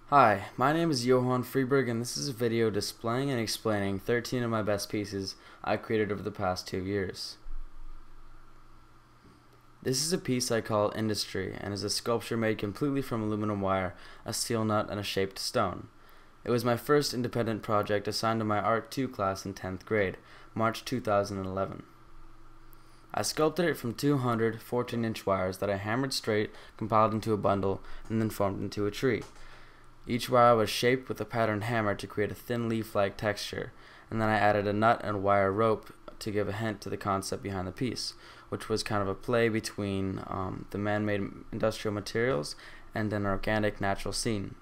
Hi, my name is Johann Freeberg, and this is a video displaying and explaining 13 of my best pieces I created over the past 2 years. This is a piece I call Industry, and is a sculpture made completely from aluminum wire, a steel nut, and a shaped stone. It was my first independent project assigned to my Art 2 class in 10th grade, March 2011. I sculpted it from 200 14-inch wires that I hammered straight, compiled into a bundle, and then formed into a tree. Each wire was shaped with a patterned hammer to create a thin leaf-like texture, and then I added a nut and wire rope to give a hint to the concept behind the piece, which was kind of a play between the man-made industrial materials and an organic natural scene.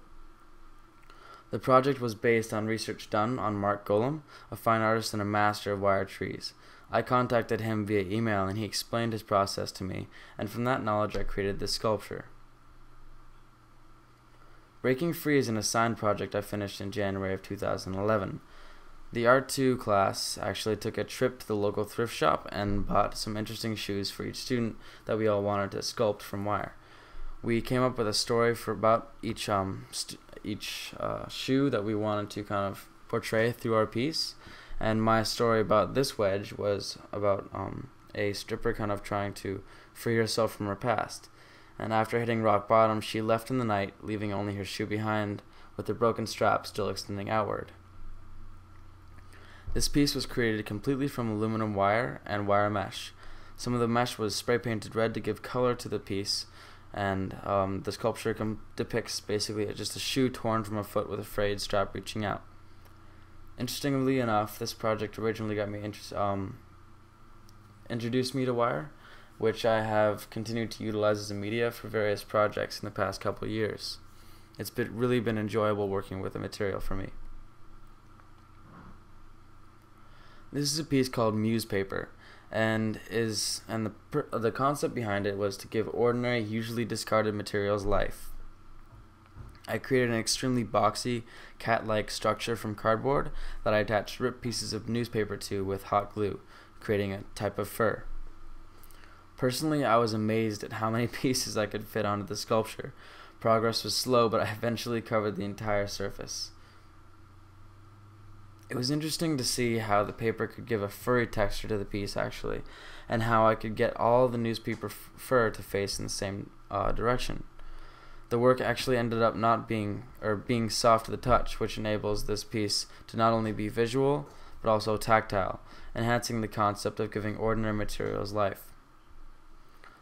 The project was based on research done on Mark Golem, a fine artist and a master of wire trees. I contacted him via email and he explained his process to me, and from that knowledge I created this sculpture. Breaking Free is an assigned project I finished in January of 2011. The Art 2 class actually took a trip to the local thrift shop and bought some interesting shoes for each student that we all wanted to sculpt from wire. We came up with a story for about each shoe that we wanted to kind of portray through our piece, and my story about this wedge was about a stripper kind of trying to free herself from her past. And after hitting rock bottom, she left in the night, leaving only her shoe behind, with the broken strap still extending outward. This piece was created completely from aluminum wire and wire mesh. Some of the mesh was spray painted red to give color to the piece, and the sculpture depicts basically just a shoe torn from a foot with a frayed strap reaching out. Interestingly enough, this project originally got me introduced me to wire, which I have continued to utilize as a media for various projects in the past couple of years. It's really been enjoyable working with the material for me. This is a piece called Muse Paper, and the concept behind it was to give ordinary, usually discarded materials life. I created an extremely boxy, cat-like structure from cardboard that I attached ripped pieces of newspaper to with hot glue, creating a type of fur. Personally, I was amazed at how many pieces I could fit onto the sculpture. Progress was slow, but I eventually covered the entire surface. It was interesting to see how the paper could give a furry texture to the piece actually, and how I could get all the newspaper fur to face in the same direction. The work actually ended up being soft to the touch, which enables this piece to not only be visual, but also tactile, enhancing the concept of giving ordinary materials life.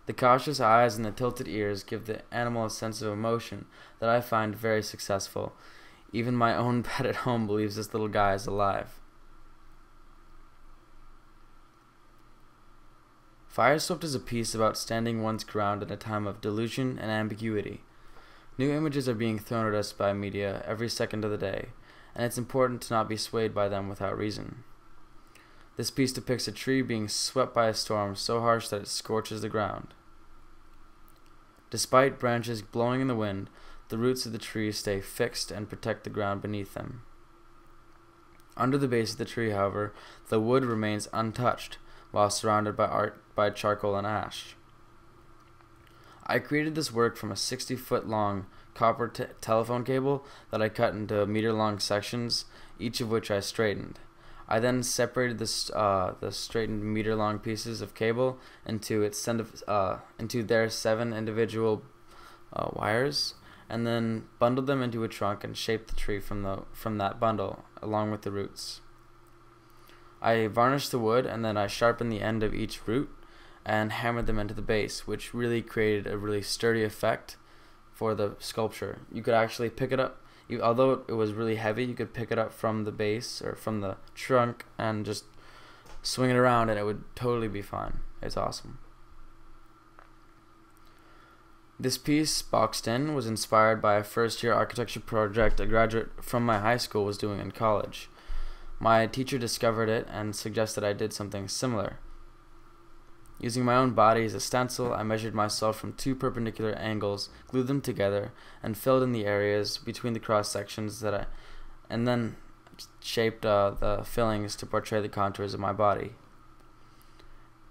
The cautious eyes and the tilted ears give the animal a sense of emotion that I find very successful. Even my own pet at home believes this little guy is alive. Fireswept is a piece about standing one's ground in a time of delusion and ambiguity. New images are being thrown at us by media every second of the day, and it's important to not be swayed by them without reason. This piece depicts a tree being swept by a storm so harsh that it scorches the ground. Despite branches blowing in the wind, the roots of the tree stay fixed and protect the ground beneath them. Under the base of the tree, however, the wood remains untouched, while surrounded by charcoal and ash. I created this work from a 60-foot long copper telephone cable that I cut into meter-long sections, each of which I straightened. I then separated the straightened meter-long pieces of cable into their 7 individual wires, and then bundled them into a trunk and shaped the tree from that bundle, along with the roots. I varnished the wood, and then I sharpened the end of each root and hammered them into the base, which really created a really sturdy effect for the sculpture. You could actually pick it up. Although it was really heavy, you could pick it up from the base or from the trunk and just swing it around and it would totally be fine. It's awesome. This piece, Boxed In, was inspired by a first-year architecture project a graduate from my high school was doing in college. My teacher discovered it and suggested I did something similar. Using my own body as a stencil, I measured myself from 2 perpendicular angles, glued them together, and filled in the areas between the cross sections and then shaped the fillings to portray the contours of my body.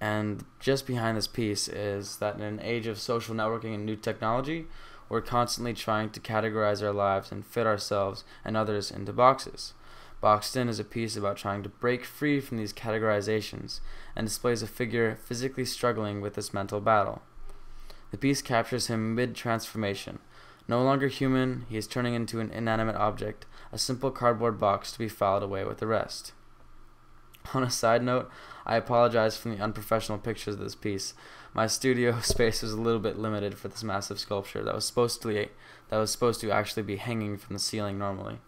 And just behind this piece is that in an age of social networking and new technology, we're constantly trying to categorize our lives and fit ourselves and others into boxes. Boxed In is a piece about trying to break free from these categorizations and displays a figure physically struggling with this mental battle. The piece captures him mid-transformation. No longer human, he is turning into an inanimate object, a simple cardboard box to be filed away with the rest. On a side note, I apologize for the unprofessional pictures of this piece. My studio space was a little bit limited for this massive sculpture that was supposed to actually be hanging from the ceiling normally.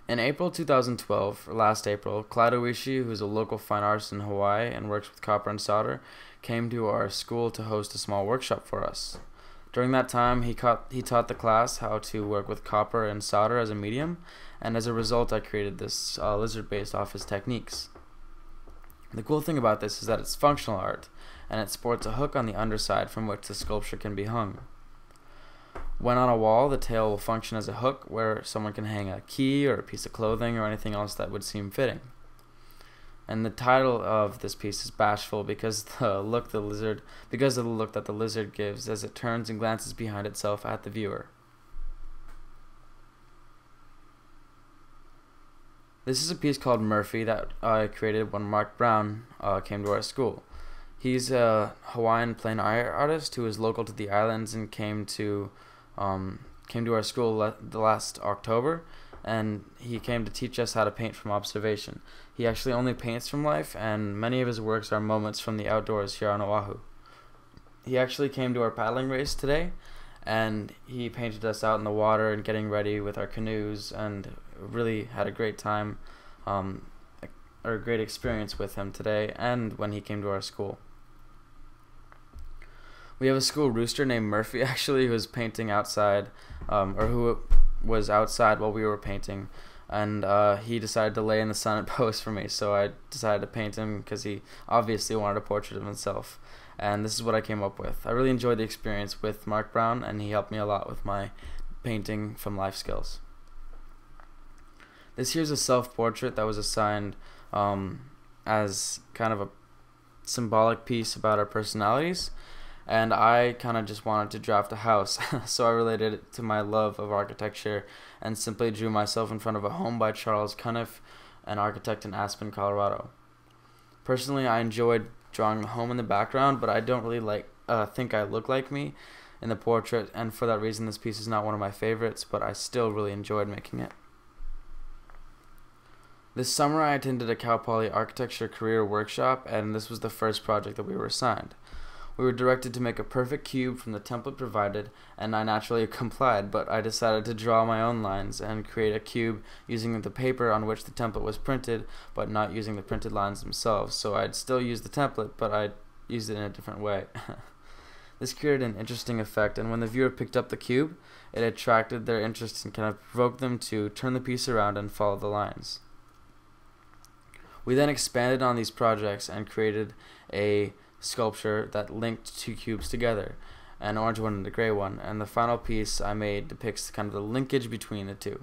In April 2012, or last April, Clyde Oishi, who is a local fine artist in Hawaii and works with copper and solder, came to our school to host a small workshop for us. During that time, he taught the class how to work with copper and solder as a medium, and as a result, I created this lizard based off his techniques. The cool thing about this is that it's functional art, and it sports a hook on the underside from which the sculpture can be hung. When on a wall, the tail will function as a hook where someone can hang a key or a piece of clothing or anything else that would seem fitting. And the title of this piece is Bashful because of the look that the lizard gives as it turns and glances behind itself at the viewer. This is a piece called Murphy that I created when Mark Brown came to our school. He's a Hawaiian plain art artist who is local to the islands and came to our school the last October, and he came to teach us how to paint from observation. He actually only paints from life, and many of his works are moments from the outdoors here on Oahu. He actually came to our paddling race today, and he painted us out in the water and getting ready with our canoes, and really had a great time, or a great experience with him today and when he came to our school. We have a school rooster named Murphy, actually, who was painting outside, or who was outside while we were painting, and he decided to lay in the sun and pose for me, so I decided to paint him because he obviously wanted a portrait of himself, and this is what I came up with. I really enjoyed the experience with Mark Brown, and he helped me a lot with my painting from life skills. This here's a self-portrait that was assigned as kind of a symbolic piece about our personalities, and I kind of just wanted to draft a house, so I related it to my love of architecture and simply drew myself in front of a home by Charles Cuniff, an architect in Aspen, Colorado. Personally, I enjoyed drawing the home in the background, but I don't really think I look like me in the portrait, and for that reason this piece is not one of my favorites, but I still really enjoyed making it. This summer I attended a Cal Poly architecture career workshop, and this was the first project that we were assigned. We were directed to make a perfect cube from the template provided, and I naturally complied, but I decided to draw my own lines and create a cube using the paper on which the template was printed, but not using the printed lines themselves. So I'd still use the template, but I'd used it in a different way. This created an interesting effect, and when the viewer picked up the cube, it attracted their interest and kind of provoked them to turn the piece around and follow the lines. We then expanded on these projects and created a sculpture that linked two cubes together, an orange one and a gray one, and the final piece I made depicts kind of the linkage between the two.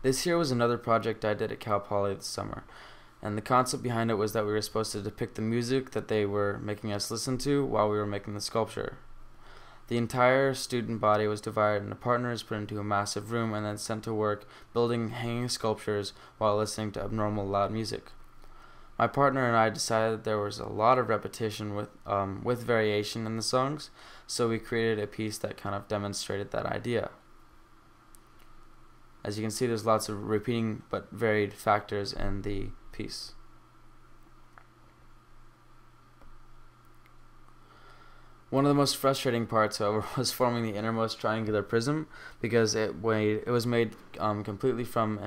This here was another project I did at Cal Poly this summer, and the concept behind it was that we were supposed to depict the music that they were making us listen to while we were making the sculpture. The entire student body was divided into partners, put into a massive room, and then sent to work building hanging sculptures while listening to abnormal loud music. My partner and I decided there was a lot of repetition with variation in the songs, so we created a piece that kind of demonstrated that idea. As you can see, there's lots of repeating but varied factors in the piece. One of the most frustrating parts, however, was forming the innermost triangular prism because it was made completely from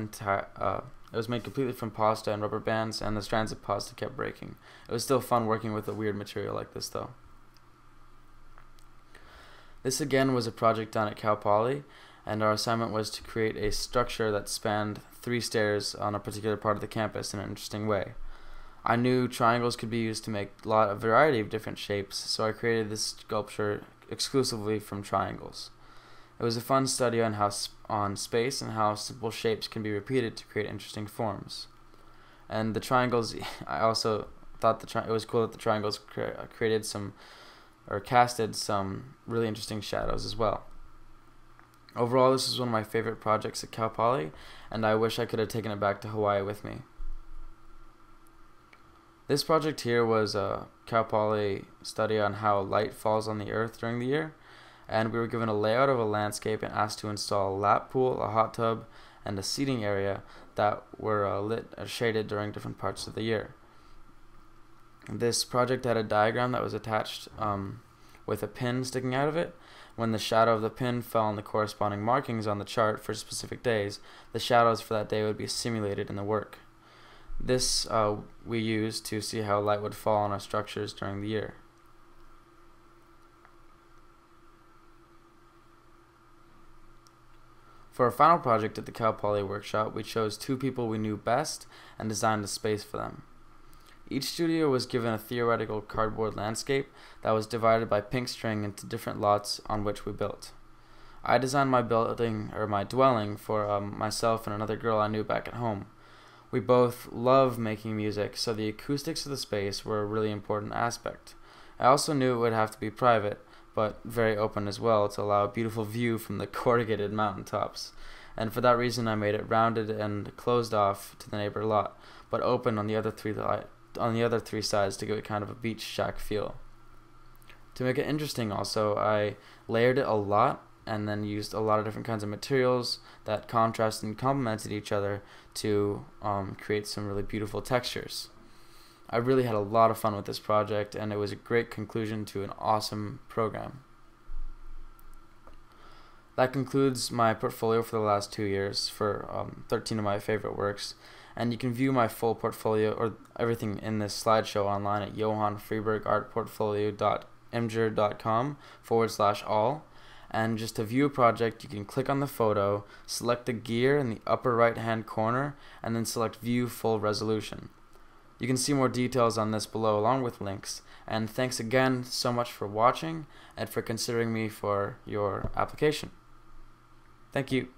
pasta and rubber bands, and the strands of pasta kept breaking. It was still fun working with a weird material like this, though. This again was a project done at Cal Poly, and our assignment was to create a structure that spanned 3 stairs on a particular part of the campus in an interesting way. I knew triangles could be used to make a variety of different shapes, so I created this sculpture exclusively from triangles. It was a fun study on space and how simple shapes can be repeated to create interesting forms. And the triangles, I also thought it was cool that the triangles created some, or casted some really interesting shadows as well. Overall, this is one of my favorite projects at Cal Poly, and I wish I could have taken it back to Hawaii with me. This project here was a Cal Poly study on how light falls on the earth during the year, and we were given a layout of a landscape and asked to install a lap pool, a hot tub, and a seating area that were lit or shaded during different parts of the year. This project had a diagram that was attached with a pin sticking out of it. When the shadow of the pin fell on the corresponding markings on the chart for specific days, the shadows for that day would be simulated in the work. This we used to see how light would fall on our structures during the year. For our final project at the Cal Poly workshop, we chose 2 people we knew best and designed a space for them. Each studio was given a theoretical cardboard landscape that was divided by pink string into different lots on which we built. I designed my dwelling for myself and another girl I knew back at home. We both love making music, so the acoustics of the space were a really important aspect. I also knew it would have to be private, but very open as well, to allow a beautiful view from the corrugated mountaintops. And for that reason, I made it rounded and closed off to the neighbor lot, but open on the other three sides to give it kind of a beach shack feel. To make it interesting also, I layered it a lot and then used a lot of different kinds of materials that contrasted and complemented each other to create some really beautiful textures. I really had a lot of fun with this project, and it was a great conclusion to an awesome program. That concludes my portfolio for the last 2 years for 13 of my favorite works, and you can view my full portfolio or everything in this slideshow online at johannfreebergartportfolio.imgur.com/all. And just to view a project, you can click on the photo, select the gear in the upper right hand corner, and then select View Full Resolution. You can see more details on this below along with links, and thanks again so much for watching and for considering me for your application. Thank you.